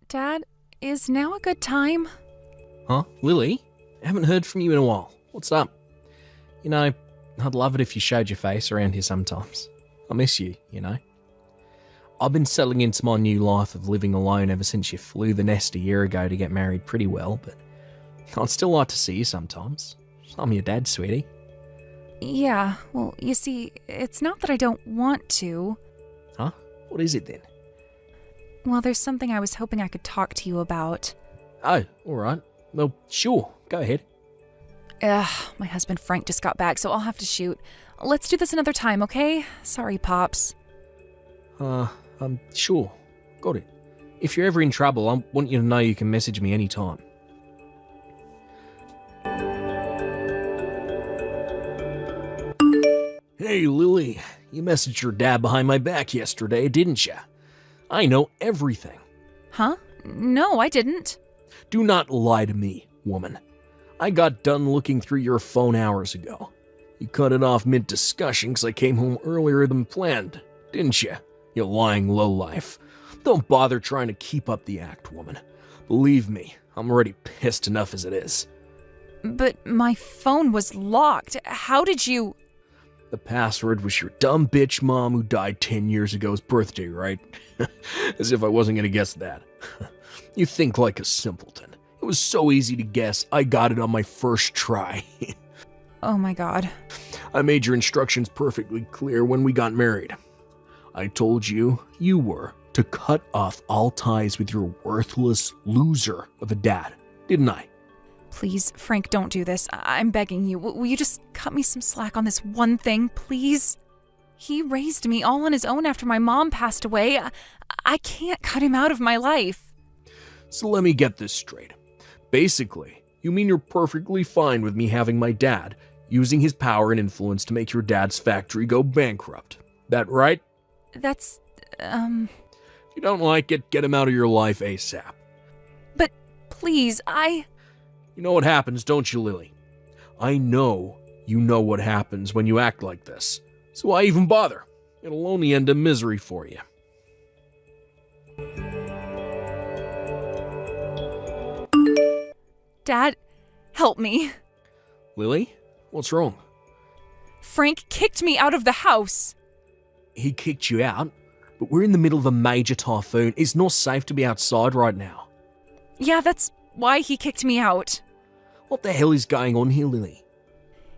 Dad, is now a good time? Huh? Lily? I haven't heard from you in a while. What's up? You know, I'd love it if you showed your face around here sometimes. I miss you, you know. I've been settling into my new life of living alone ever since you flew the nest a year ago to get married pretty well, but I'd still like to see you sometimes. I'm your dad, sweetie. Yeah, well, you see, it's not that I don't want to. Huh? What is it then? Well, there's something I was hoping I could talk to you about. Oh, alright. Well, sure. Go ahead. My husband Frank just got back, so I'll have to shoot. Let's do this another time, okay? Sorry, Pops. Sure. Got it. If you're ever in trouble, I want you to know you can message me anytime. Hey, Lily. You messaged your dad behind my back yesterday, didn't you? I know everything. Huh? No, I didn't. Do not lie to me, woman. I got done looking through your phone hours ago. You cut it off mid-discussion because I came home earlier than planned, didn't you? You lying lowlife. Don't bother trying to keep up the act, woman. Believe me, I'm already pissed enough as it is. But my phone was locked. How did you... The password was your dumb bitch mom who died 10 years ago's birthday, right? As if I wasn't gonna guess that. You think like a simpleton. It was so easy to guess, I got it on my first try. Oh my god. I made your instructions perfectly clear when we got married. I told you were to cut off all ties with your worthless loser of a dad, didn't I? Please, Frank, don't do this. I'm begging you. Will you just cut me some slack on this one thing, please? He raised me all on his own after my mom passed away. I can't cut him out of my life. So let me get this straight. Basically, you mean you're perfectly fine with me having my dad using his power and influence to make your dad's factory go bankrupt. That right? That's, If you don't like it, get him out of your life ASAP. But please, You know what happens, don't you, Lily? I know you know what happens when you act like this. So why even bother? It'll only end in misery for you. Dad, help me. Lily? What's wrong? Frank kicked me out of the house. He kicked you out? But we're in the middle of a major typhoon. It's not safe to be outside right now. Yeah, that's why he kicked me out. What the hell is going on here, Lily?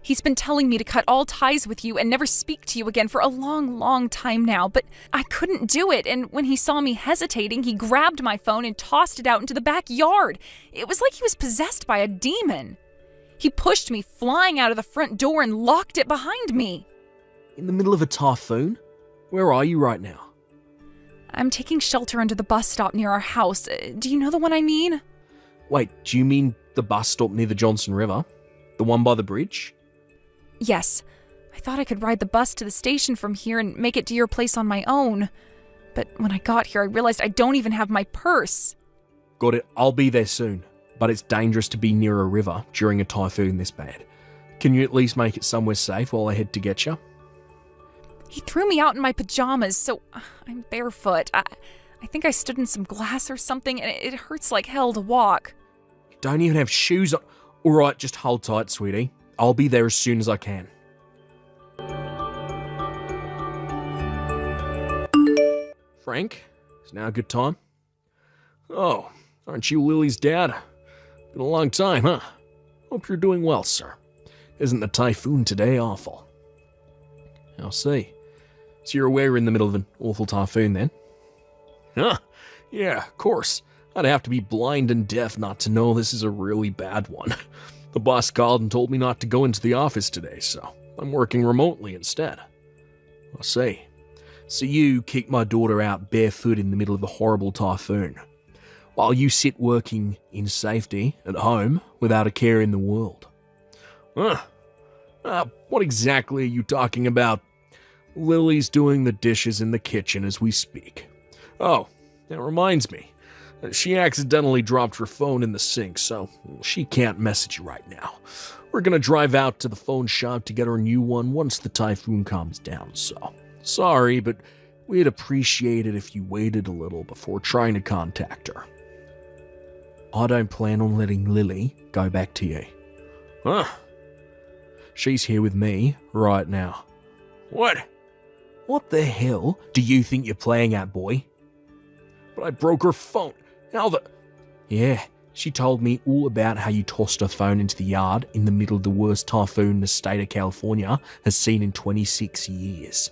He's been telling me to cut all ties with you and never speak to you again for a long, long time now, but I couldn't do it, and when he saw me hesitating, he grabbed my phone and tossed it out into the backyard. It was like he was possessed by a demon. He pushed me flying out of the front door and locked it behind me. In the middle of a typhoon? Where are you right now? I'm taking shelter under the bus stop near our house. Do you know the one I mean? Wait, do you mean the bus stop near the Johnson River? The one by the bridge? Yes. I thought I could ride the bus to the station from here and make it to your place on my own. But when I got here, I realized I don't even have my purse. Got it, I'll be there soon. But it's dangerous to be near a river during a typhoon this bad. Can you at least make it somewhere safe while I head to get you? He threw me out in my pajamas, so I'm barefoot. I think I stood in some glass or something, and it hurts like hell to walk. You don't even have shoes on. Alright, just hold tight, sweetie. I'll be there as soon as I can. Frank, is now a good time? Oh, aren't you Lily's dad? Been a long time, huh? Hope you're doing well, sir. Isn't the typhoon today awful? I'll see. So you're aware we're in the middle of an awful typhoon then? Huh, yeah, of course. I'd have to be blind and deaf not to know this is a really bad one. The boss called and told me not to go into the office today, so I'm working remotely instead. I'll see. So you kick my daughter out barefoot in the middle of a horrible typhoon, while you sit working in safety at home without a care in the world. What exactly are you talking about? Lily's doing the dishes in the kitchen as we speak. Oh, that reminds me. She accidentally dropped her phone in the sink, so she can't message you right now. We're gonna drive out to the phone shop to get her a new one once the typhoon calms down, so sorry, but We'd appreciate it if you waited a little before trying to contact her. I don't plan on letting Lily go back to you. Huh? She's here with me right now. What? What the hell do you think you're playing at, boy? But I broke her phone. How the... Yeah, she told me all about how you tossed her phone into the yard in the middle of the worst typhoon the state of California has seen in 26 years.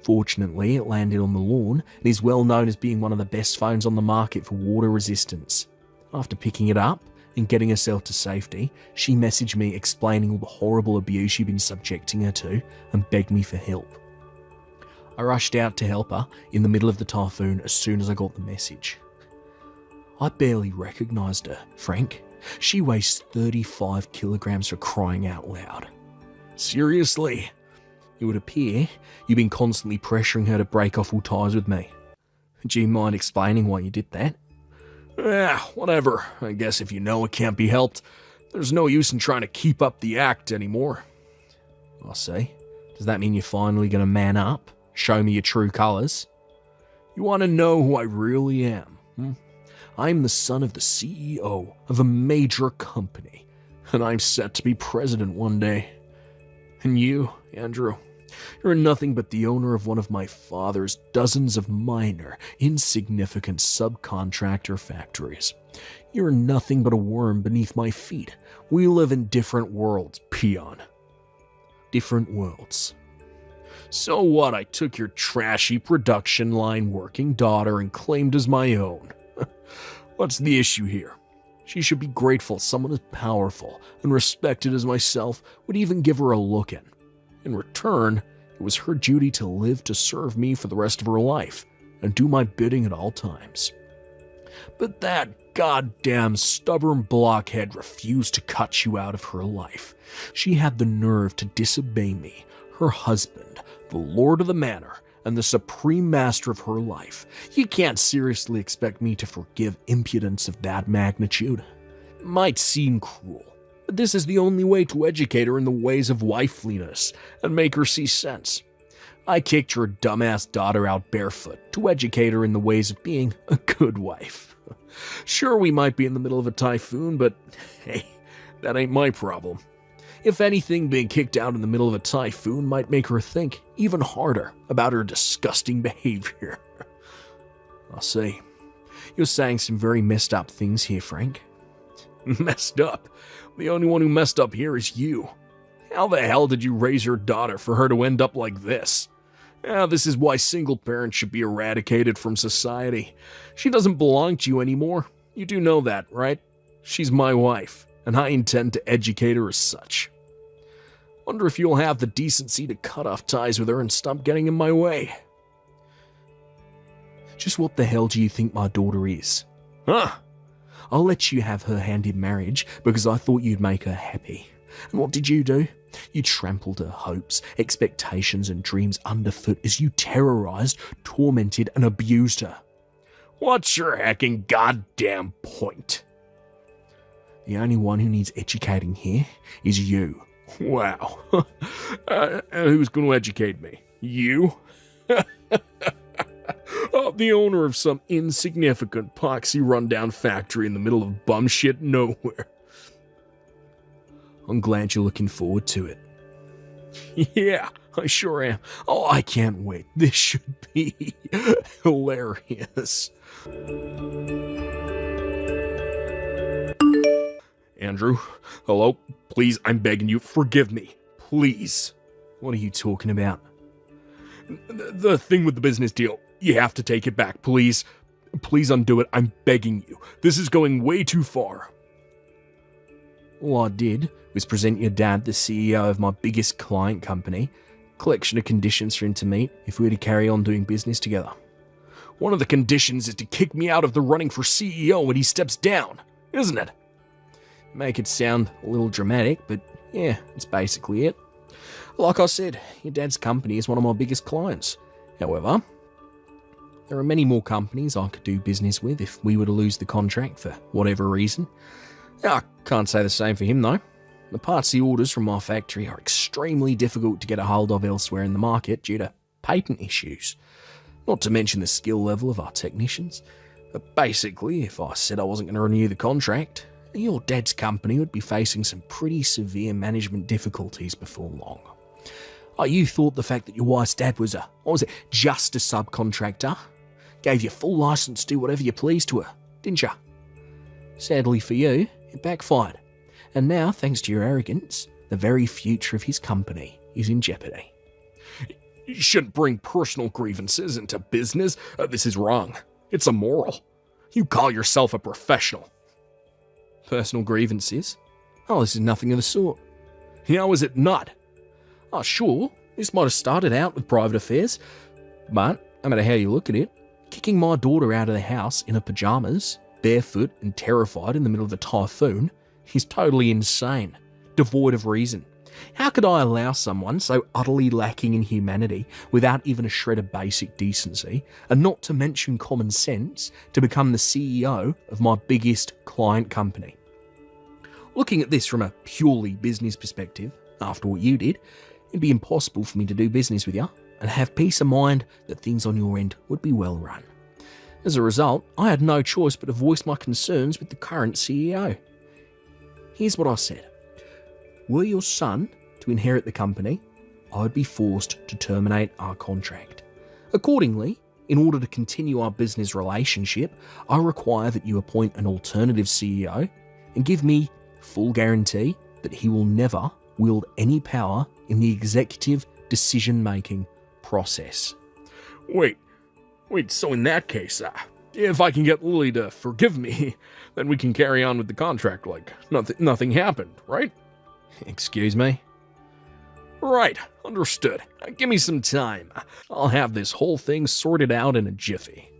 Fortunately, it landed on the lawn and is well known as being one of the best phones on the market for water resistance. After picking it up and getting herself to safety, she messaged me explaining all the horrible abuse you've been subjecting her to and begged me for help. I rushed out to help her in the middle of the typhoon as soon as I got the message. I barely recognised her, Frank. She weighs 35 kilograms for crying out loud. Seriously? It would appear you've been constantly pressuring her to break off all ties with me. Do you mind explaining why you did that? Whatever. I guess if you know it can't be helped, there's no use in trying to keep up the act anymore. I see. Does that mean you're finally going to man up? Show me your true colours? You want to know who I really am? I'm the son of the CEO of a major company, and I'm set to be president one day. And you, Andrew, you're nothing but the owner of one of my father's dozens of minor, insignificant subcontractor factories. You're nothing but a worm beneath my feet. We live in different worlds, peon. Different worlds. So what, I took your trashy production line working daughter and claimed as my own. What's the issue here? She should be grateful someone as powerful and respected as myself would even give her a look in. In return, it was her duty to live to serve me for the rest of her life and do my bidding at all times. But that goddamn stubborn blockhead refused to cut you out of her life. She had the nerve to disobey me, her husband, the lord of the manor, and the supreme master of her life. You can't seriously expect me to forgive impudence of that magnitude. It might seem cruel, but this is the only way to educate her in the ways of wifeliness and make her see sense. I kicked your dumbass daughter out barefoot to educate her in the ways of being a good wife. Sure, we might be in the middle of a typhoon, but hey, that ain't my problem. If anything, being kicked out in the middle of a typhoon might make her think even harder about her disgusting behavior. I'll say, you're saying some very messed up things here, Frank. Messed up? The only one who messed up here is you. How the hell did you raise your daughter for her to end up like this? This is why single parents should be eradicated from society. She doesn't belong to you anymore. You do know that, right? She's my wife, and I intend to educate her as such. Wonder if you'll have the decency to cut off ties with her and stop getting in my way. Just what the hell do you think my daughter is? Huh? I'll let you have her hand in marriage because I thought you'd make her happy. And what did you do? You trampled her hopes, expectations, and dreams underfoot as you terrorized, tormented, and abused her. What's your hecking goddamn point? The only one who needs educating here is you. Wow. Who's going to educate me? You? The owner of some insignificant, poxy rundown factory in the middle of bum shit nowhere. I'm glad you're looking forward to it. Yeah, I sure am. Oh, I can't wait. This should be hilarious. Andrew, hello? Please, I'm begging you, forgive me. Please. What are you talking about? The thing with the business deal. You have to take it back, please. Please undo it. I'm begging you. This is going way too far. All I did was present your dad, the CEO of my biggest client company, collection of conditions for him to meet if we were to carry on doing business together. One of the conditions is to kick me out of the running for CEO when he steps down, isn't it? Make it sound a little dramatic, but yeah, it's basically it. Like I said, your dad's company is one of my biggest clients. However, there are many more companies I could do business with if we were to lose the contract for whatever reason. I can't say the same for him though. The parts he orders from my factory are extremely difficult to get a hold of elsewhere in the market due to patent issues. Not to mention the skill level of our technicians. But basically, if I said I wasn't going to renew the contract, your dad's company would be facing some pretty severe management difficulties before long. Oh, you thought the fact that your wife's dad was just a subcontractor? Gave you full license to do whatever you pleased to her, didn't you? Sadly for you, it backfired. And now, thanks to your arrogance, the very future of his company is in jeopardy. You shouldn't bring personal grievances into business. This is wrong. It's immoral. You call yourself a professional. Personal grievances? Oh, this is nothing of the sort. How is it not? Oh, sure, this might have started out with private affairs, but no matter how you look at it, kicking my daughter out of the house in her pajamas, barefoot and terrified in the middle of a typhoon, is totally insane, devoid of reason. How could I allow someone so utterly lacking in humanity, without even a shred of basic decency, and not to mention common sense, to become the CEO of my biggest client company? Looking at this from a purely business perspective, after what you did, it'd be impossible for me to do business with you and have peace of mind that things on your end would be well run. As a result, I had no choice but to voice my concerns with the current CEO. Here's what I said. Were your son to inherit the company, I would be forced to terminate our contract. Accordingly, in order to continue our business relationship, I require that you appoint an alternative CEO and give me full guarantee that he will never wield any power in the executive decision-making process. Wait, so in that case, if I can get Lily to forgive me, then we can carry on with the contract like nothing happened, right? Excuse me? Right, understood. Give me some time. I'll have this whole thing sorted out in a jiffy.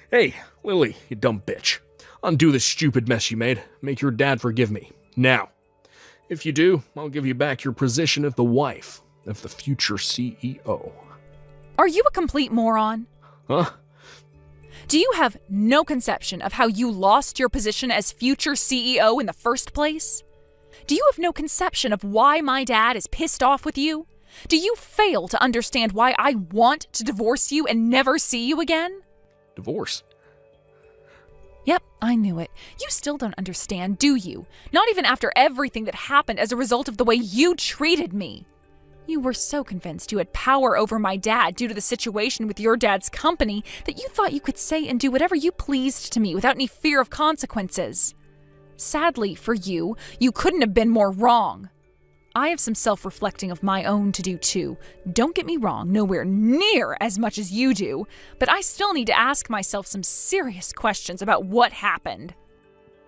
Hey, Lily, you dumb bitch. Undo the stupid mess you made. Make your dad forgive me. Now. If you do, I'll give you back your position of the wife of the future CEO. Are you a complete moron? Huh? Do you have no conception of how you lost your position as future CEO in the first place? Do you have no conception of why my dad is pissed off with you? Do you fail to understand why I want to divorce you and never see you again? Divorce? Yep, I knew it. You still don't understand, do you? Not even after everything that happened as a result of the way you treated me. You were so convinced you had power over my dad due to the situation with your dad's company that you thought you could say and do whatever you pleased to me without any fear of consequences. Sadly for you, you couldn't have been more wrong. I have some self-reflecting of my own to do too. Don't get me wrong, nowhere near as much as you do, but I still need to ask myself some serious questions about what happened.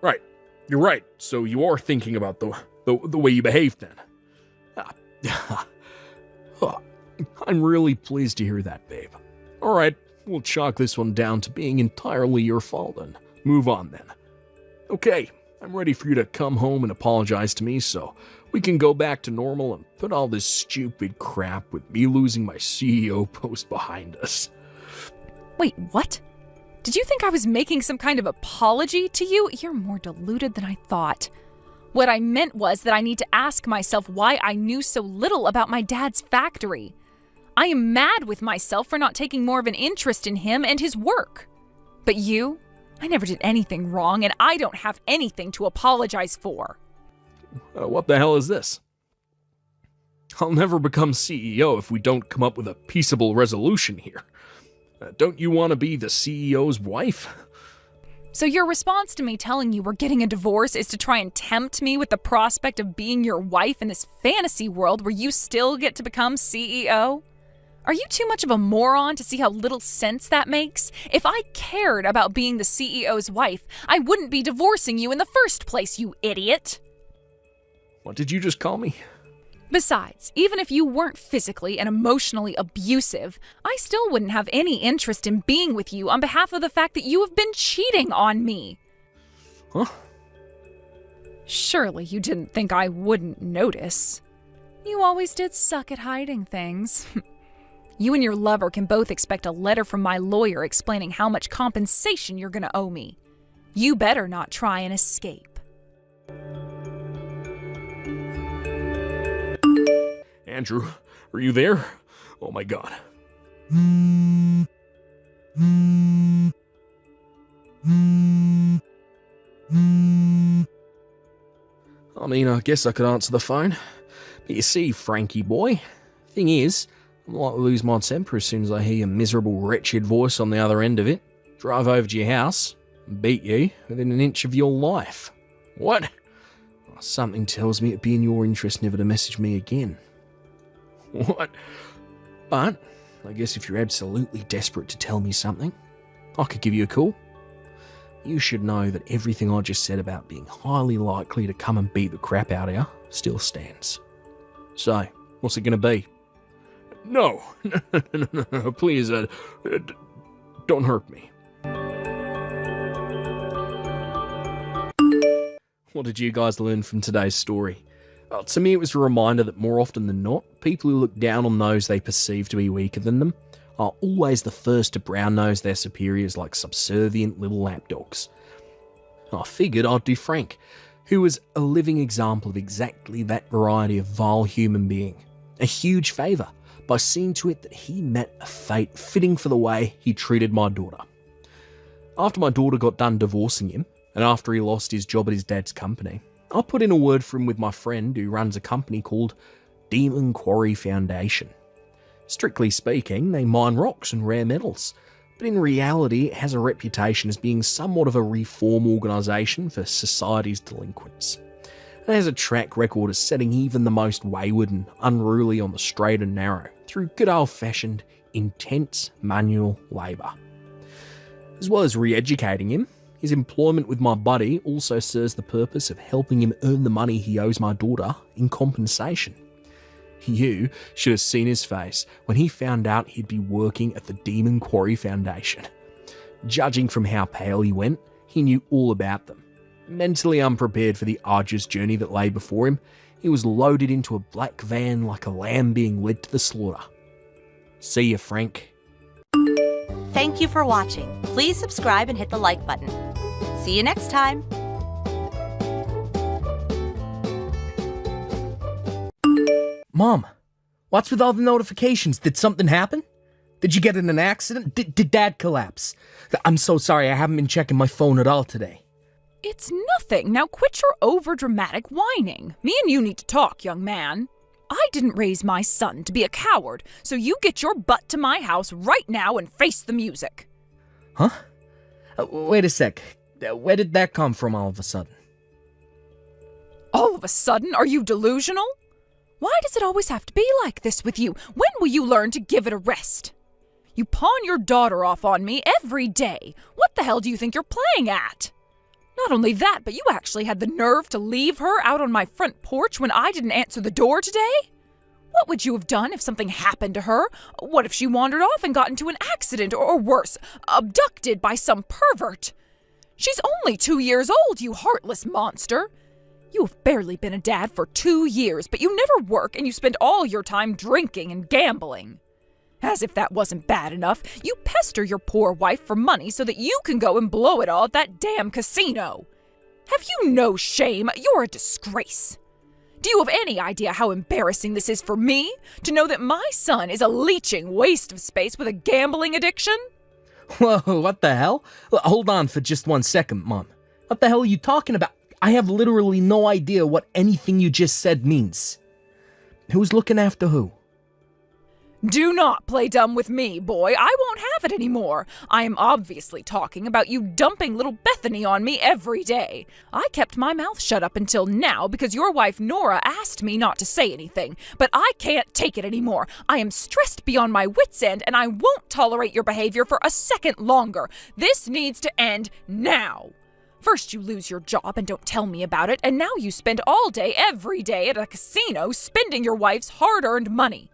Right, you're right. So you are thinking about the way you behaved then. I'm really pleased to hear that, babe. All right, we'll chalk this one down to being entirely your fault and move on then. Okay, I'm ready for you to come home and apologize to me so we can go back to normal and put all this stupid crap with me losing my CEO post behind us. Wait, what? Did you think I was making some kind of apology to you? You're more deluded than I thought. What I meant was that I need to ask myself why I knew so little about my dad's factory. I am mad with myself for not taking more of an interest in him and his work. But you? I never did anything wrong, and I don't have anything to apologize for. What the hell is this? I'll never become CEO if we don't come up with a peaceable resolution here. Don't you want to be the CEO's wife? So your response to me telling you we're getting a divorce is to try and tempt me with the prospect of being your wife in this fantasy world where you still get to become CEO? Are you too much of a moron to see how little sense that makes? If I cared about being the CEO's wife, I wouldn't be divorcing you in the first place, you idiot! What did you just call me? Besides, even if you weren't physically and emotionally abusive, I still wouldn't have any interest in being with you on behalf of the fact that you have been cheating on me. Huh? Surely you didn't think I wouldn't notice. You always did suck at hiding things. You and your lover can both expect a letter from my lawyer explaining how much compensation you're gonna owe me. You better not try and escape. Andrew, Are you there? Oh my god. I mean, I guess I could answer the phone. But you see, Frankie boy, thing is, I'm like to lose my temper as soon as I hear your miserable, wretched voice on the other end of it, drive over to your house, and beat you within an inch of your life. What? Oh, something tells me it'd be in your interest never to message me again. What? But, I guess if you're absolutely desperate to tell me something, I could give you a call. You should know that everything I just said about being highly likely to come and beat the crap out of you still stands. So, what's it going to be? No, no, please, don't hurt me. What did you guys learn from today's story? To me, it was a reminder that more often than not, people who look down on those they perceive to be weaker than them are always the first to brown-nose their superiors like subservient little lapdogs. I figured I'd do Frank, who was a living example of exactly that variety of vile human being, a huge favour by seeing to it that he met a fate fitting for the way he treated my daughter. After my daughter got done divorcing him, and after he lost his job at his dad's company, I put in a word for him with my friend who runs a company called Demon Quarry Foundation. Strictly speaking, they mine rocks and rare metals, but in reality it has a reputation as being somewhat of a reform organisation for society's delinquents. It has a track record of setting even the most wayward and unruly on the straight and narrow through good old-fashioned, intense manual labour. As well as re-educating him, his employment with my buddy also serves the purpose of helping him earn the money he owes my daughter in compensation. You should have seen his face when he found out he'd be working at the Demon Quarry Foundation. Judging from how pale he went, he knew all about them. Mentally unprepared for the arduous journey that lay before him, he was loaded into a black van like a lamb being led to the slaughter. See ya, Frank. Thank you for watching. Please subscribe and hit the like button. See you next time. Mom, what's with all the notifications? Did something happen? Did you get in an accident? Did Dad collapse? I'm so sorry, I haven't been checking my phone at all today. It's nothing. Now quit your over-dramatic whining. Me and you need to talk, young man. I didn't raise my son to be a coward, so you get your butt to my house right now and face the music. Huh? Wait a sec. Where did that come from all of a sudden? All of a sudden? Are you delusional? Why does it always have to be like this with you? When will you learn to give it a rest? You pawn your daughter off on me every day. What the hell do you think you're playing at? Not only that, but you actually had the nerve to leave her out on my front porch when I didn't answer the door today? What would you have done if something happened to her? What if she wandered off and got into an accident, or worse, abducted by some pervert? She's only 2 years old, you heartless monster. You have barely been a dad for 2 years, but you never work and you spend all your time drinking and gambling. As if that wasn't bad enough, you pester your poor wife for money so that you can go and blow it all at that damn casino. Have you no shame? You're a disgrace. Do you have any idea how embarrassing this is for me? To know that my son is a leeching waste of space with a gambling addiction? Whoa, what the hell? Hold on for just 1 second, Mom. What the hell are you talking about? I have literally no idea what anything you just said means. Who's looking after who? Do not play dumb with me, boy. I won't have it anymore. I am obviously talking about you dumping little Bethany on me every day. I kept my mouth shut up until now because your wife Nora asked me not to say anything, but I can't take it anymore. I am stressed beyond my wits' end, and I won't tolerate your behavior for a second longer. This needs to end now. First you lose your job and don't tell me about it, and now you spend all day, every day at a casino spending your wife's hard-earned money.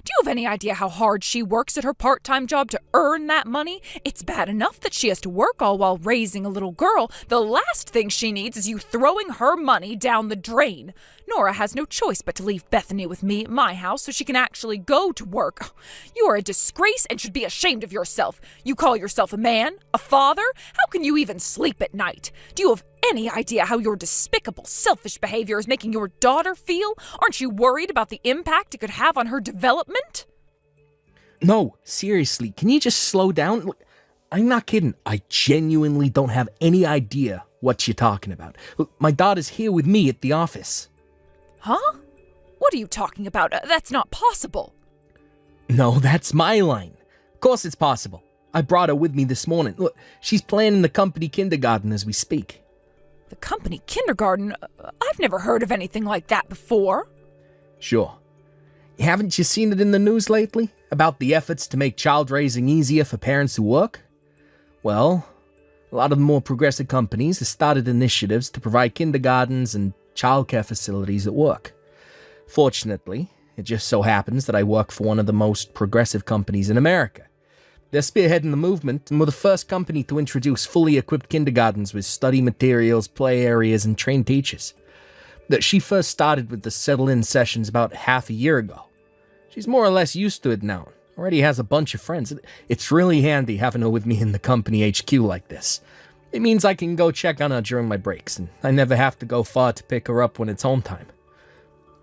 Do you have any idea how hard she works at her part-time job to earn that money? It's bad enough that she has to work all while raising a little girl. The last thing she needs is you throwing her money down the drain. Nora has no choice but to leave Bethany with me at my house so she can actually go to work. You are a disgrace and should be ashamed of yourself. You call yourself a man? A father? How can you even sleep at night? Do you have any idea how your despicable, selfish behavior is making your daughter feel? Aren't you worried about the impact it could have on her development? No, seriously, can you just slow down? Look, I'm not kidding. I genuinely don't have any idea what you're talking about. Look, my daughter's here with me at the office. Huh? What are you talking about? That's not possible. No, that's my line. Of course it's possible. I brought her with me this morning. Look, she's playing in the company kindergarten as we speak. The company kindergarten? I've never heard of anything like that before. Sure. Haven't you seen it in the news lately? About the efforts to make child raising easier for parents who work? Well, a lot of the more progressive companies have started initiatives to provide kindergartens and childcare facilities at work. Fortunately, it just so happens that I work for one of the most progressive companies in America. They're spearheading the movement and were the first company to introduce fully equipped kindergartens with study materials, play areas, and trained teachers. That she first started with the settle-in sessions about half a year ago. She's more or less used to it now. Already has a bunch of friends. It's really handy having her with me in the company HQ like this. It means I can go check on her during my breaks, and I never have to go far to pick her up when it's home time.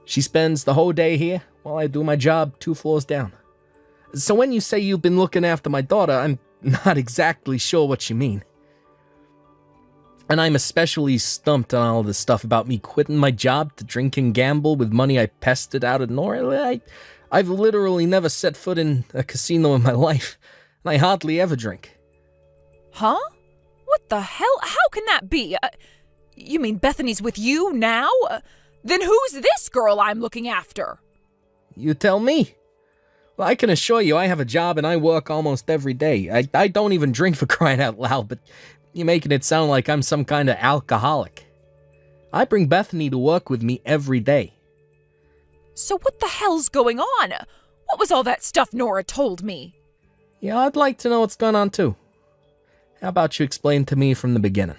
She spends the whole day here while I do my job 2 floors down. So when you say you've been looking after my daughter, I'm not exactly sure what you mean. And I'm especially stumped on all this stuff about me quitting my job to drink and gamble with money I pested out of nowhere. I've literally never set foot in a casino in my life, and I hardly ever drink. Huh? What the hell? How can that be? You mean Bethany's with you now? Then who's this girl I'm looking after? You tell me. Well, I can assure you I have a job and I work almost every day. I don't even drink, for crying out loud, but you're making it sound like I'm some kind of alcoholic. I bring Bethany to work with me every day. So what the hell's going on? What was all that stuff Nora told me? Yeah, I'd like to know what's going on too. How about you explain to me from the beginning?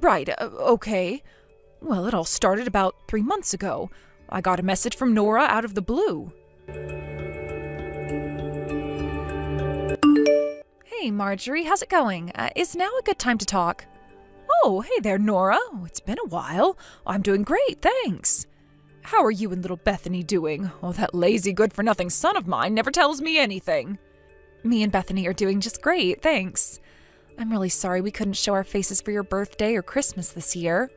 Right, okay. Well, it all started about 3 months ago. I got a message from Nora out of the blue. Hey, Marjorie, how's it going? Is now a good time to talk? Oh, hey there, Nora. Oh, it's been a while. I'm doing great, thanks. How are you and little Bethany doing? Oh, that lazy good-for-nothing son of mine never tells me anything. Me and Bethany are doing just great, thanks. I'm really sorry we couldn't show our faces for your birthday or Christmas this year.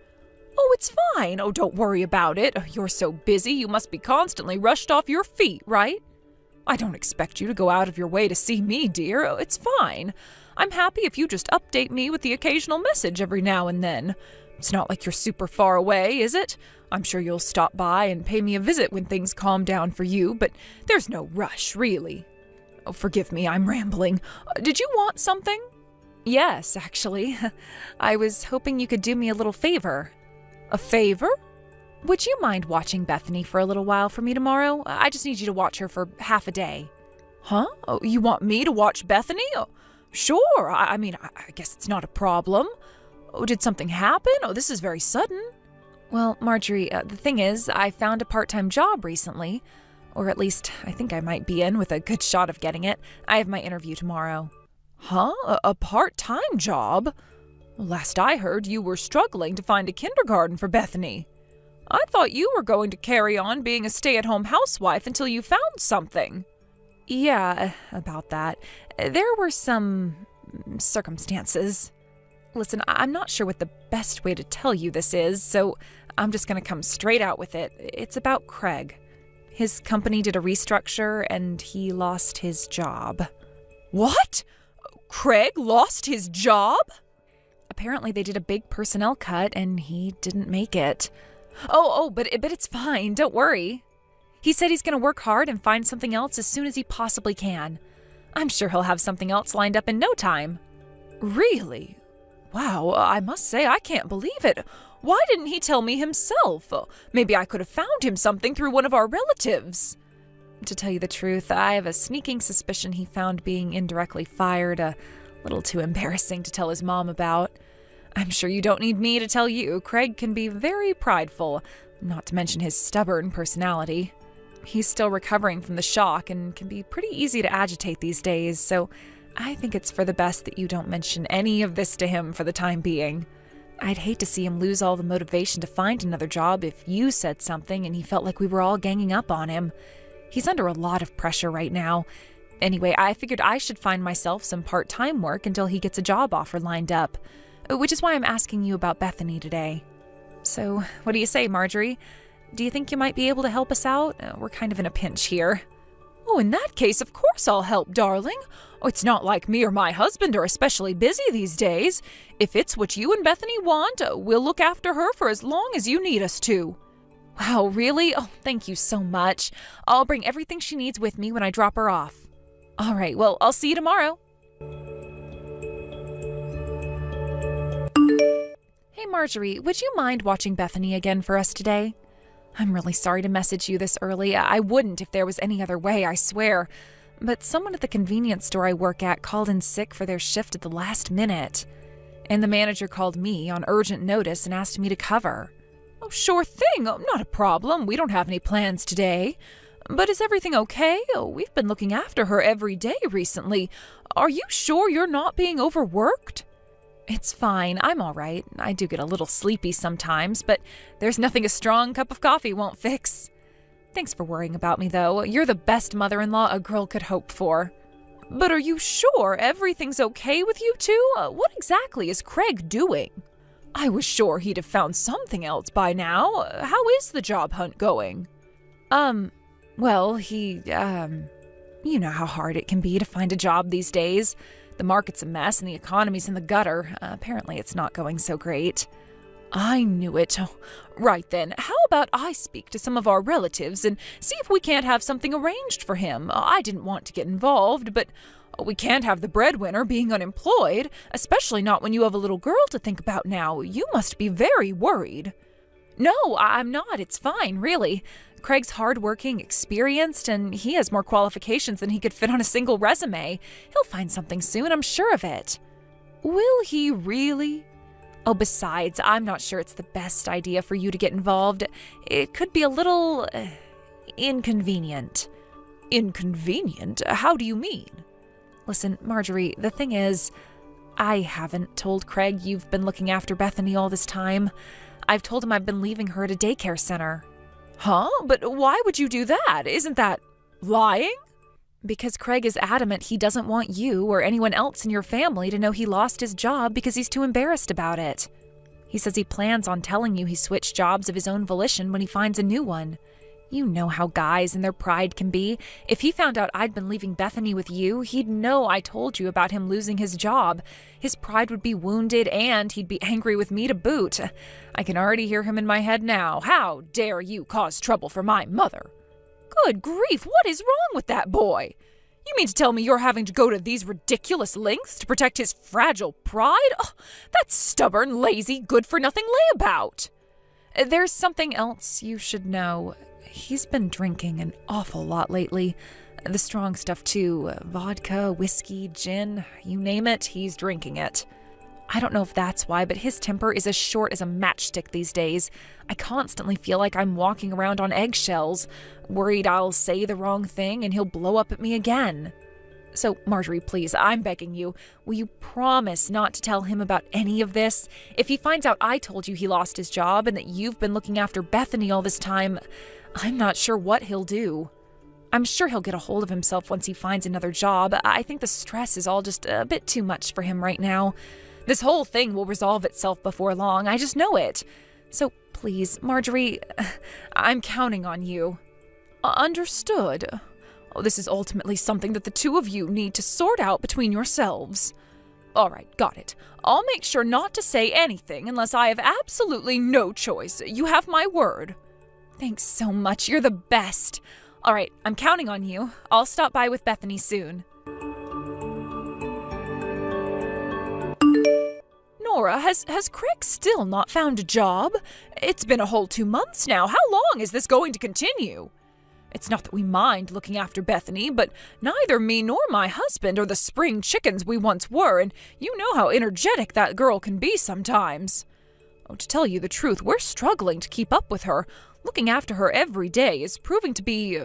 Oh, it's fine. Oh, don't worry about it. You're so busy, you must be constantly rushed off your feet, right? I don't expect you to go out of your way to see me, dear. It's fine. I'm happy if you just update me with the occasional message every now and then. It's not like you're super far away, is it? I'm sure you'll stop by and pay me a visit when things calm down for you, but there's no rush, really. Oh, forgive me, I'm rambling. Did you want something? Yes, actually. I was hoping you could do me a little favor. A favor? Would you mind watching Bethany for a little while for me tomorrow? I just need you to watch her for half a day. Huh? Oh, you want me to watch Bethany? Oh, sure. I mean, I guess it's not a problem. Oh, did something happen? Oh, this is very sudden. Well, Marjorie, the thing is, I found a part-time job recently. Or at least, I think I might be in with a good shot of getting it. I have my interview tomorrow. Huh? A part-time job? Well, last I heard, you were struggling to find a kindergarten for Bethany. I thought you were going to carry on being a stay-at-home housewife until you found something. Yeah, about that. There were some circumstances. Listen, I'm not sure what the best way to tell you this is, so I'm just going to come straight out with it. It's about Craig. His company did a restructure, and he lost his job. What? Craig lost his job? Apparently they did a big personnel cut, and he didn't make it. But it's fine. Don't worry. He said he's going to work hard and find something else as soon as he possibly can. I'm sure he'll have something else lined up in no time. Really? Wow, I must say I can't believe it. Why didn't he tell me himself? Maybe I could have found him something through one of our relatives. To tell you the truth, I have a sneaking suspicion he found being indirectly fired a little too embarrassing to tell his mom about. I'm sure you don't need me to tell you, Craig can be very prideful, not to mention his stubborn personality. He's still recovering from the shock and can be pretty easy to agitate these days, so I think it's for the best that you don't mention any of this to him for the time being. I'd hate to see him lose all the motivation to find another job if you said something and he felt like we were all ganging up on him. He's under a lot of pressure right now. Anyway, I figured I should find myself some part-time work until he gets a job offer lined up, which is why I'm asking you about Bethany today. So, what do you say, Marjorie? Do you think you might be able to help us out? We're kind of in a pinch here. Oh, in that case, of course I'll help, darling. Oh, it's not like me or my husband are especially busy these days. If it's what you and Bethany want, we'll look after her for as long as you need us to. Wow, really? Oh, thank you so much. I'll bring everything she needs with me when I drop her off. All right, well, I'll see you tomorrow. Hey, Marjorie, would you mind watching Bethany again for us today? I'm really sorry to message you this early. I wouldn't if there was any other way, I swear. But someone at the convenience store I work at called in sick for their shift at the last minute. And the manager called me on urgent notice and asked me to cover. Oh, sure thing. Oh, not a problem. We don't have any plans today. But is everything okay? Oh, we've been looking after her every day recently. Are you sure you're not being overworked? It's fine. I'm all right. I do get a little sleepy sometimes, but there's nothing a strong cup of coffee won't fix. Thanks for worrying about me, though. You're the best mother-in-law a girl could hope for. But are you sure everything's okay with you two? What exactly is Craig doing? I was sure he'd have found something else by now. How is the job hunt going? Well, you know how hard it can be to find a job these days. The market's a mess and the economy's in the gutter. Apparently it's not going so great. I knew it. Oh, right then, how about I speak to some of our relatives and see if we can't have something arranged for him? I didn't want to get involved, but we can't have the breadwinner being unemployed, especially not when you have a little girl to think about now. You must be very worried. No, I'm not. It's fine, really. Craig's hardworking, experienced, and he has more qualifications than he could fit on a single resume. He'll find something soon, I'm sure of it. Will he really? Oh, besides, I'm not sure it's the best idea for you to get involved. It could be a little inconvenient. Inconvenient? How do you mean? Listen, Marjorie, the thing is, I haven't told Craig you've been looking after Bethany all this time. I've told him I've been leaving her at a daycare center. Huh? But why would you do that? Isn't that lying? Because Craig is adamant he doesn't want you or anyone else in your family to know he lost his job because he's too embarrassed about it. He says he plans on telling you he switched jobs of his own volition when he finds a new one. You know how guys and their pride can be. If he found out I'd been leaving Bethany with you, he'd know I told you about him losing his job. His pride would be wounded and he'd be angry with me to boot. I can already hear him in my head now. How dare you cause trouble for my mother? Good grief, what is wrong with that boy? You mean to tell me you're having to go to these ridiculous lengths to protect his fragile pride? Oh, that's stubborn, lazy, good-for-nothing layabout. There's something else you should know. He's been drinking an awful lot lately. The strong stuff, too. Vodka, whiskey, gin, you name it, he's drinking it. I don't know if that's why, but his temper is as short as a matchstick these days. I constantly feel like I'm walking around on eggshells, worried I'll say the wrong thing and he'll blow up at me again. So, Marjorie, please, I'm begging you, will you promise not to tell him about any of this? If he finds out I told you he lost his job and that you've been looking after Bethany all this time, I'm not sure what he'll do. I'm sure he'll get a hold of himself once he finds another job. I think the stress is all just a bit too much for him right now. This whole thing will resolve itself before long, I just know it. So please, Marjorie, I'm counting on you. Understood. Oh, this is ultimately something that the two of you need to sort out between yourselves. All right, got it. I'll make sure not to say anything unless I have absolutely no choice. You have my word. Thanks so much. You're the best. All right, I'm counting on you. I'll stop by with Bethany soon. Nora, has Craig still not found a job? It's been a whole 2 months now. How long is this going to continue? It's not that we mind looking after Bethany, but neither me nor my husband are the spring chickens we once were, and you know how energetic that girl can be sometimes. Oh, to tell you the truth, we're struggling to keep up with her. Looking after her every day is proving to be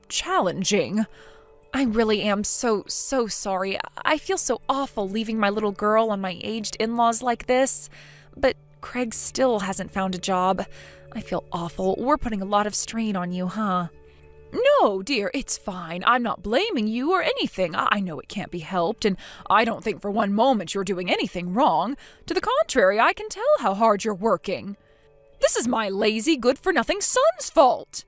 challenging. I really am so sorry. I feel so awful leaving my little girl on my aged in-laws like this. But Craig still hasn't found a job. I feel awful. We're putting a lot of strain on you, huh? No, dear, it's fine. I'm not blaming you or anything. I know it can't be helped, and I don't think for one moment you're doing anything wrong. To the contrary, I can tell how hard you're working. This is my lazy, good-for-nothing son's fault.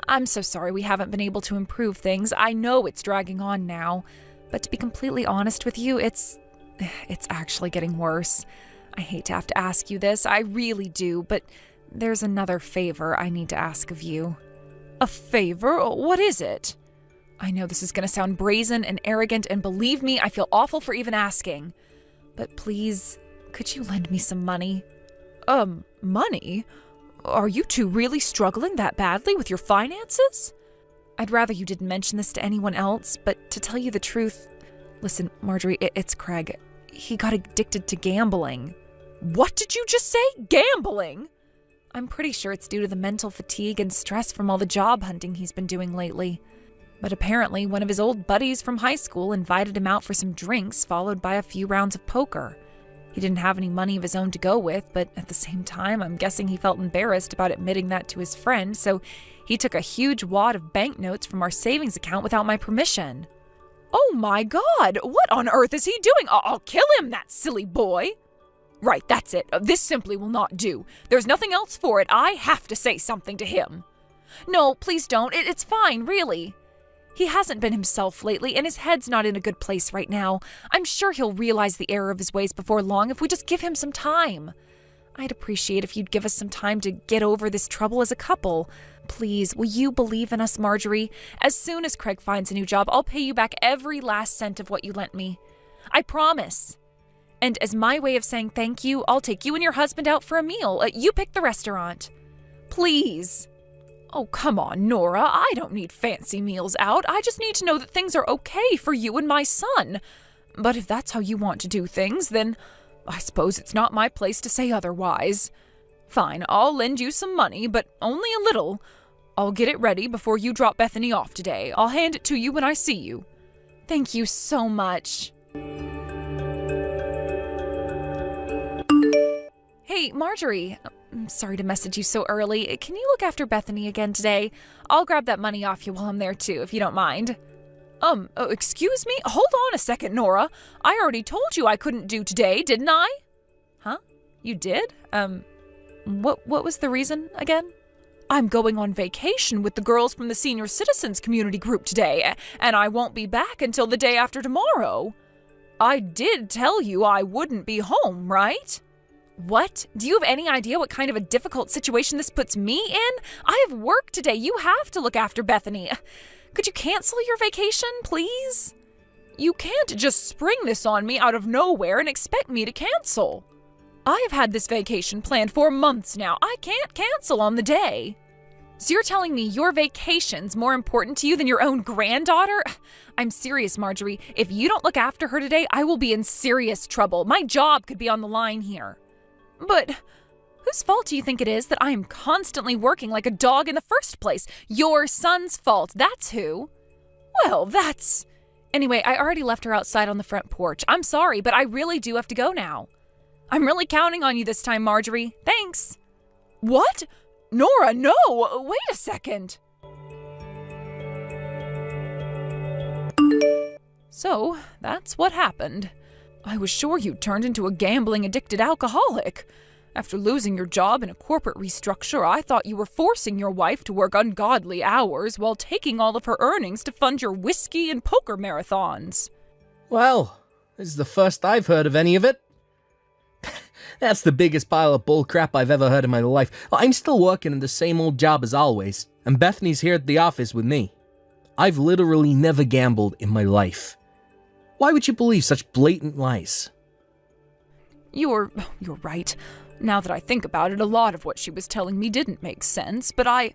I'm so sorry we haven't been able to improve things. I know it's dragging on now. But to be completely honest with you, it's actually getting worse. I hate to have to ask you this, I really do, but there's another favor I need to ask of you. A favor? What is it? I know this is going to sound brazen and arrogant, and believe me, I feel awful for even asking. But please, could you lend me some money? Money? Are you two really struggling that badly with your finances? I'd rather you didn't mention this to anyone else, but to tell you the truth... Listen, Marjorie, it's Craig. He got addicted to gambling. What did you just say? Gambling? I'm pretty sure it's due to the mental fatigue and stress from all the job hunting he's been doing lately. But apparently, one of his old buddies from high school invited him out for some drinks, followed by a few rounds of poker. He didn't have any money of his own to go with, but at the same time, I'm guessing he felt embarrassed about admitting that to his friend, so he took a huge wad of banknotes from our savings account without my permission. Oh my God! What on earth is he doing? I'll kill him, that silly boy! Right, that's it. This simply will not do. There's nothing else for it. I have to say something to him. No, please don't. It's fine, really. He hasn't been himself lately, and his head's not in a good place right now. I'm sure he'll realize the error of his ways before long if we just give him some time. I'd appreciate if you'd give us some time to get over this trouble as a couple. Please, will you believe in us, Marjorie? As soon as Craig finds a new job, I'll pay you back every last cent of what you lent me. I promise. And as my way of saying thank you, I'll take you and your husband out for a meal. You pick the restaurant. Please. Oh, come on, Nora. I don't need fancy meals out. I just need to know that things are okay for you and my son. But if that's how you want to do things, then I suppose it's not my place to say otherwise. Fine, I'll lend you some money, but only a little. I'll get it ready before you drop Bethany off today. I'll hand it to you when I see you. Thank you so much. Hey, Marjorie. I'm sorry to message you so early. Can you look after Bethany again today? I'll grab that money off you while I'm there too, if you don't mind. Excuse me? Hold on a second, Nora. I already told you I couldn't do today, didn't I? Huh? You did? What was the reason again? I'm going on vacation with the girls from the senior citizens community group today, and I won't be back until the day after tomorrow. I did tell you I wouldn't be home, right? What? Do you have any idea what kind of a difficult situation this puts me in? I have work today. You have to look after Bethany. Could you cancel your vacation, please? You can't just spring this on me out of nowhere and expect me to cancel. I have had this vacation planned for months now. I can't cancel on the day. So you're telling me your vacation's more important to you than your own granddaughter? I'm serious, Marjorie. If you don't look after her today, I will be in serious trouble. My job could be on the line here. But whose fault do you think it is that I am constantly working like a dog in the first place? Your son's fault, that's who. Well, that's... Anyway, I already left her outside on the front porch. I'm sorry, but I really do have to go now. I'm really counting on you this time, Marjorie. Thanks. What? Nora, no! Wait a second. So, that's what happened. I was sure you'd turned into a gambling-addicted alcoholic. After losing your job in a corporate restructure, I thought you were forcing your wife to work ungodly hours while taking all of her earnings to fund your whiskey and poker marathons. Well, this is the first I've heard of any of it. That's the biggest pile of bullcrap I've ever heard in my life. I'm still working in the same old job as always, and Bethany's here at the office with me. I've literally never gambled in my life. Why would you believe such blatant lies? You're right. Now that I think about it, a lot of what she was telling me didn't make sense, but I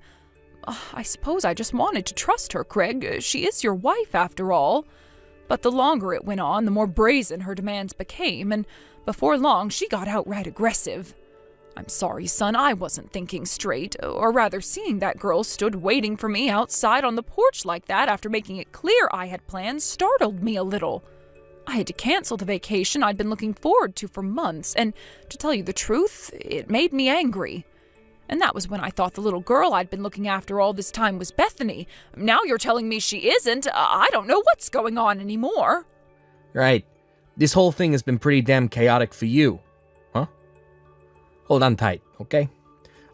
suppose I just wanted to trust her, Craig. She is your wife, after all. But the longer it went on, the more brazen her demands became, and before long, she got outright aggressive. I'm sorry, son, I wasn't thinking straight, or rather seeing that girl stood waiting for me outside on the porch like that after making it clear I had plans startled me a little. I had to cancel the vacation I'd been looking forward to for months, and to tell you the truth, it made me angry. And that was when I thought the little girl I'd been looking after all this time was Bethany. Now you're telling me she isn't. I don't know what's going on anymore. Right. This whole thing has been pretty damn chaotic for you. Huh? Hold on tight, okay?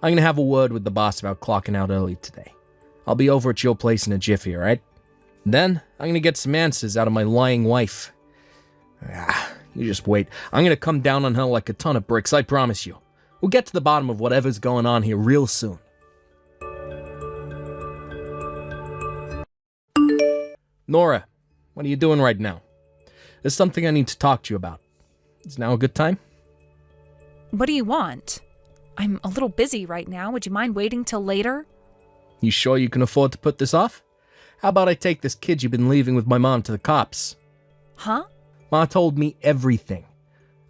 I'm gonna have a word with the boss about clocking out early today. I'll be over at your place in a jiffy, alright? Then, I'm gonna get some answers out of my lying wife. You just wait. I'm gonna come down on her like a ton of bricks, I promise you. We'll get to the bottom of whatever's going on here real soon. Nora, what are you doing right now? There's something I need to talk to you about. Is now a good time? What do you want? I'm a little busy right now. Would you mind waiting till later? You sure you can afford to put this off? How about I take this kid you've been leaving with my mom to the cops? Huh? Ma told me everything.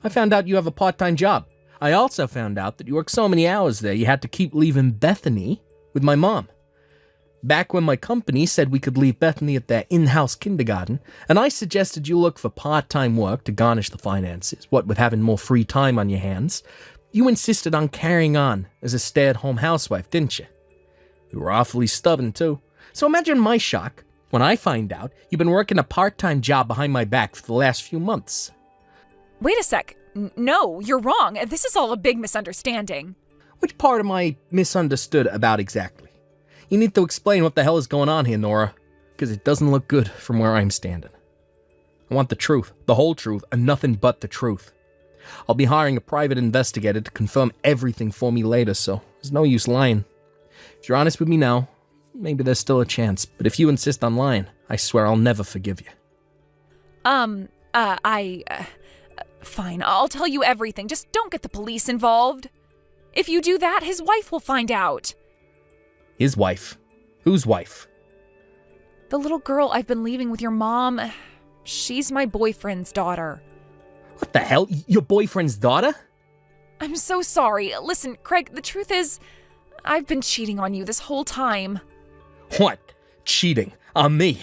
I found out you have a part-time job. I also found out that you work so many hours there you had to keep leaving Bethany with my mom. Back when my company said we could leave Bethany at their in-house kindergarten, and I suggested you look for part-time work to garnish the finances, what with having more free time on your hands, you insisted on carrying on as a stay-at-home housewife, didn't you? You were awfully stubborn, too. So imagine my shock when I find out you've been working a part-time job behind my back for the last few months. Wait a sec. No, you're wrong. This is all a big misunderstanding. Which part am I misunderstood about exactly? You need to explain what the hell is going on here, Nora, because it doesn't look good from where I'm standing. I want the truth, the whole truth, and nothing but the truth. I'll be hiring a private investigator to confirm everything for me later, so there's no use lying. If you're honest with me now, maybe there's still a chance, but if you insist on lying, I swear I'll never forgive you. Fine, I'll tell you everything. Just don't get the police involved. If you do that, his wife will find out. His wife? Whose wife? The little girl I've been leaving with your mom, she's my boyfriend's daughter. What the hell? Your boyfriend's daughter? I'm so sorry. Listen, Craig, the truth is, I've been cheating on you this whole time. What? Cheating? On me?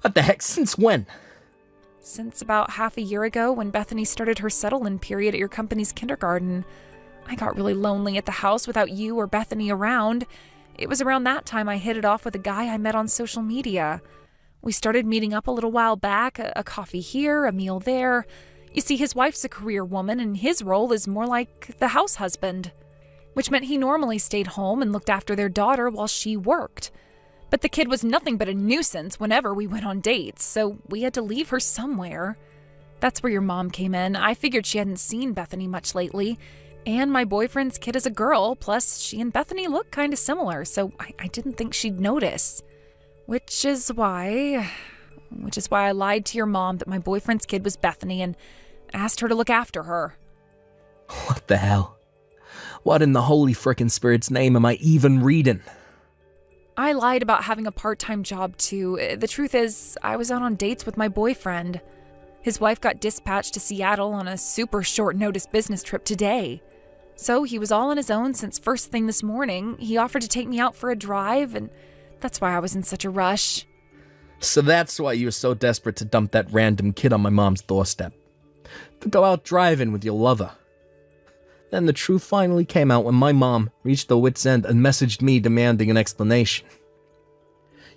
What the heck? Since when? Since about half a year ago, when Bethany started her settle-in period at your company's kindergarten. I got really lonely at the house without you or Bethany around. It was around that time I hit it off with a guy I met on social media. We started meeting up a little while back, a coffee here, a meal there. You see, his wife's a career woman, and his role is more like the house husband, which meant he normally stayed home and looked after their daughter while she worked. But the kid was nothing but a nuisance whenever we went on dates, so we had to leave her somewhere. That's where your mom came in. I figured she hadn't seen Bethany much lately, and my boyfriend's kid is a girl, plus she and Bethany look kind of similar, so I didn't think she'd notice. Which is why I lied to your mom that my boyfriend's kid was Bethany and asked her to look after her. What the hell? What in the holy frickin' spirit's name am I even reading? I lied about having a part-time job, too. The truth is, I was out on dates with my boyfriend. His wife got dispatched to Seattle on a super short-notice business trip today. So he was all on his own since first thing this morning. He offered to take me out for a drive, and that's why I was in such a rush. So that's why you were so desperate to dump that random kid on my mom's doorstep. To go out driving with your lover. Then the truth finally came out when my mom reached her wit's end and messaged me demanding an explanation.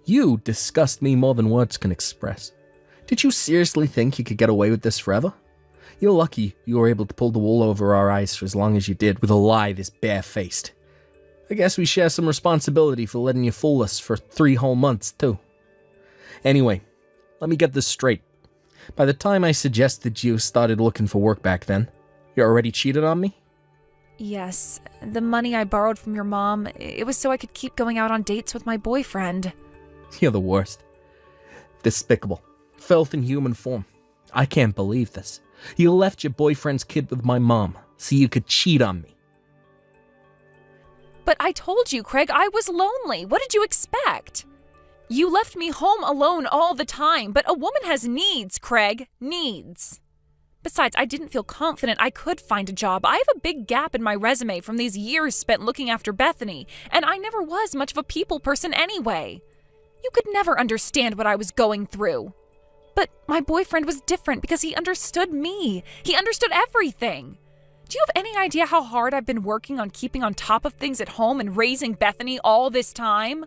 You disgust me more than words can express. Did you seriously think you could get away with this forever? You're lucky you were able to pull the wool over our eyes for as long as you did with a lie this bare-faced. I guess we share some responsibility for letting you fool us for 3 whole months, too. Anyway, let me get this straight. By the time I suggested you started looking for work back then, you already cheated on me? Yes, the money I borrowed from your mom, it was so I could keep going out on dates with my boyfriend. You're the worst. Despicable. Filth in human form. I can't believe this. You left your boyfriend's kid with my mom so you could cheat on me. But I told you, Craig, I was lonely. What did you expect? You left me home alone all the time, but a woman has needs, Craig. Needs. Besides, I didn't feel confident I could find a job. I have a big gap in my resume from these years spent looking after Bethany, and I never was much of a people person anyway. You could never understand what I was going through. But my boyfriend was different because he understood me. He understood everything. Do you have any idea how hard I've been working on keeping on top of things at home and raising Bethany all this time?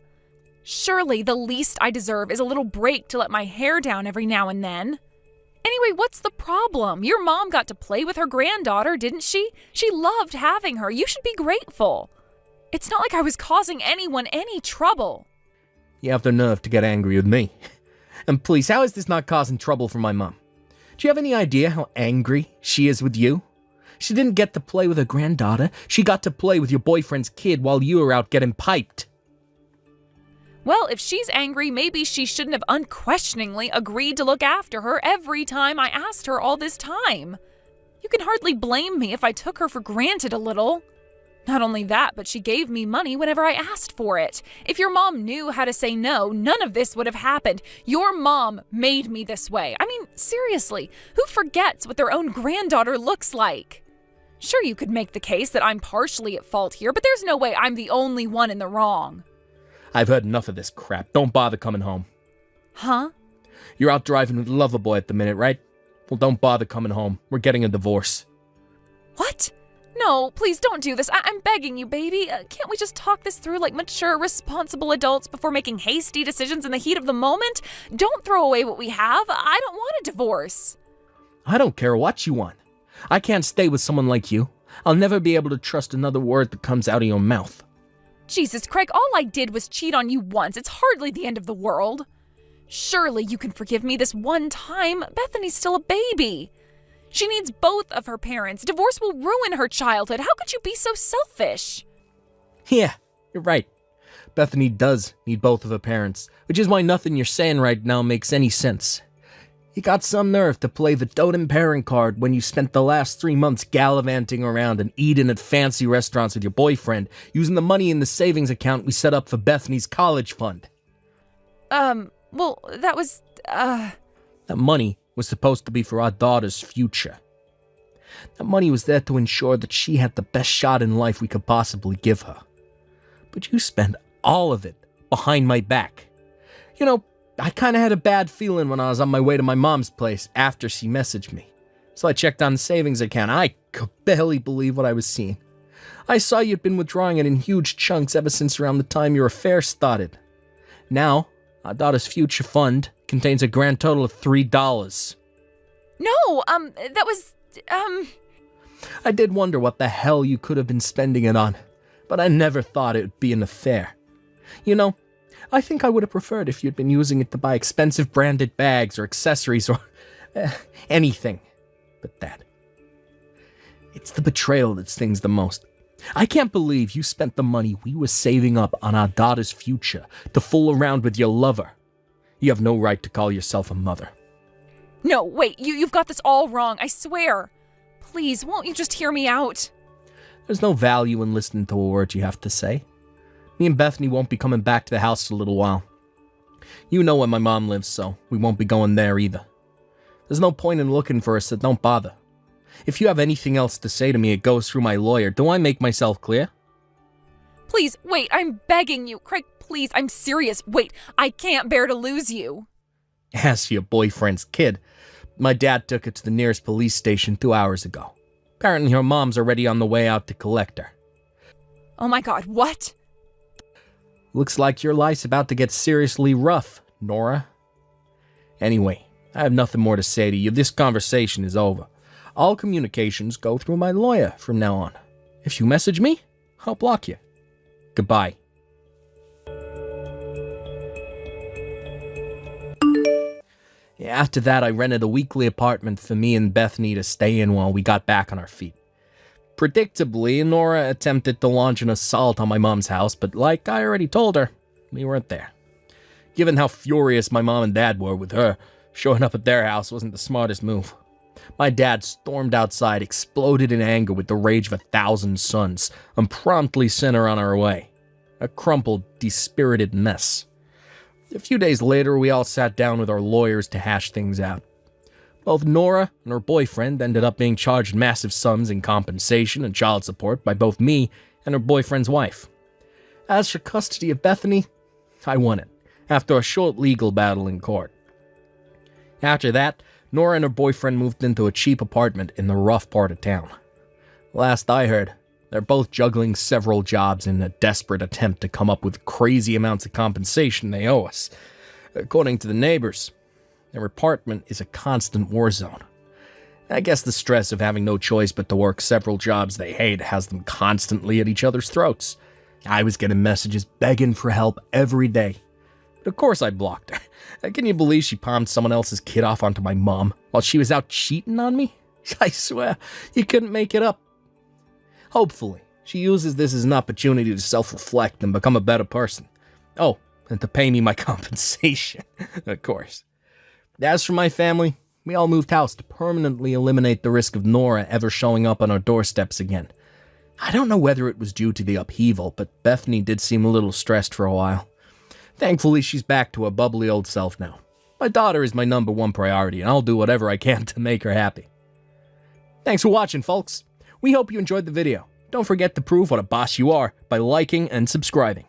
Surely the least I deserve is a little break to let my hair down every now and then. Anyway, what's the problem? Your mom got to play with her granddaughter, didn't she? She loved having her. You should be grateful. It's not like I was causing anyone any trouble. You have the nerve to get angry with me. And please, how is this not causing trouble for my mom? Do you have any idea how angry she is with you? She didn't get to play with her granddaughter. She got to play with your boyfriend's kid while you were out getting piped. Well, if she's angry, maybe she shouldn't have unquestioningly agreed to look after her every time I asked her all this time. You can hardly blame me if I took her for granted a little. Not only that, but she gave me money whenever I asked for it. If your mom knew how to say no, none of this would have happened. Your mom made me this way. I mean, seriously, who forgets what their own granddaughter looks like? Sure, you could make the case that I'm partially at fault here, but there's no way I'm the only one in the wrong. I've heard enough of this crap. Don't bother coming home. Huh? You're out driving with Loverboy at the minute, right? Well, don't bother coming home. We're getting a divorce. What? No, please don't do this. I'm begging you, baby. Can't we just talk this through like mature, responsible adults before making hasty decisions in the heat of the moment? Don't throw away what we have. I don't want a divorce. I don't care what you want. I can't stay with someone like you. I'll never be able to trust another word that comes out of your mouth. Jesus, Craig, all I did was cheat on you once. It's hardly the end of the world. Surely you can forgive me this one time. Bethany's still a baby. She needs both of her parents. Divorce will ruin her childhood. How could you be so selfish? Yeah, you're right. Bethany does need both of her parents, which is why nothing you're saying right now makes any sense. You got some nerve to play the doting parent card when you spent the last 3 months gallivanting around and eating at fancy restaurants with your boyfriend, using the money in the savings account we set up for Bethany's college fund. Well, that was, That money was supposed to be for our daughter's future. That money was there to ensure that she had the best shot in life we could possibly give her. But you spent all of it behind my back. You know, I kind of had a bad feeling when I was on my way to my mom's place after she messaged me. So I checked on the savings account. I could barely believe what I was seeing. I saw you'd been withdrawing it in huge chunks ever since around the time your affair started. Now, our daughter's future fund contains a grand total of $3. no, that was, I did wonder what the hell you could have been spending it on, but I never thought it would be an affair. You know, I think I would have preferred if you'd been using it to buy expensive branded bags or accessories or anything but that. It's the betrayal that stings the most. I can't believe you spent the money we were saving up on our daughter's future to fool around with your lover. You have no right to call yourself a mother. No, wait, you've got this all wrong, I swear. Please, won't you just hear me out? There's no value in listening to a word you have to say. Me and Bethany won't be coming back to the house for a little while. You know where my mom lives, so we won't be going there either. There's no point in looking for us, so don't bother. If you have anything else to say to me, it goes through my lawyer. Do I make myself clear? Please, wait, I'm begging you. Craig, please, I'm serious. Wait, I can't bear to lose you. As for your boyfriend's kid, my dad took it to the nearest police station 2 hours ago. Apparently her mom's already on the way out to collect her. Oh my God, what? Looks like your life's about to get seriously rough, Nora. Anyway, I have nothing more to say to you. This conversation is over. All communications go through my lawyer from now on. If you message me, I'll block you. Goodbye. After that, I rented a weekly apartment for me and Bethany to stay in while we got back on our feet. Predictably, Nora attempted to launch an assault on my mom's house, but like I already told her, we weren't there. Given how furious my mom and dad were with her, showing up at their house wasn't the smartest move. My dad stormed outside, exploded in anger with the rage of 1,000 suns, and promptly sent her on her way. A crumpled, dispirited mess. A few days later, we all sat down with our lawyers to hash things out. Both Nora and her boyfriend ended up being charged massive sums in compensation and child support by both me and her boyfriend's wife. As for custody of Bethany, I won it, after a short legal battle in court. After that, Nora and her boyfriend moved into a cheap apartment in the rough part of town. Last I heard, they're both juggling several jobs in a desperate attempt to come up with crazy amounts of compensation they owe us. According to the neighbors, their apartment is a constant war zone. I guess the stress of having no choice but to work several jobs they hate has them constantly at each other's throats. I was getting messages begging for help every day. But of course I blocked her. Can you believe she palmed someone else's kid off onto my mom while she was out cheating on me? I swear, you couldn't make it up. Hopefully, she uses this as an opportunity to self-reflect and become a better person. Oh, and to pay me my compensation, of course. As for my family, we all moved house to permanently eliminate the risk of Nora ever showing up on our doorsteps again. I don't know whether it was due to the upheaval, but Bethany did seem a little stressed for a while. Thankfully, she's back to her bubbly old self now. My daughter is my #1 priority, and I'll do whatever I can to make her happy. Thanks for watching, folks. We hope you enjoyed the video. Don't forget to prove what a boss you are by liking and subscribing.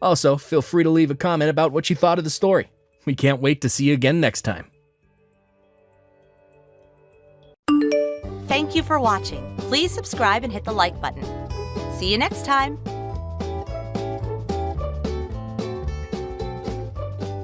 Also, feel free to leave a comment about what you thought of the story. We can't wait to see you again next time. Thank you for watching. Please subscribe and hit the like button. See you next time.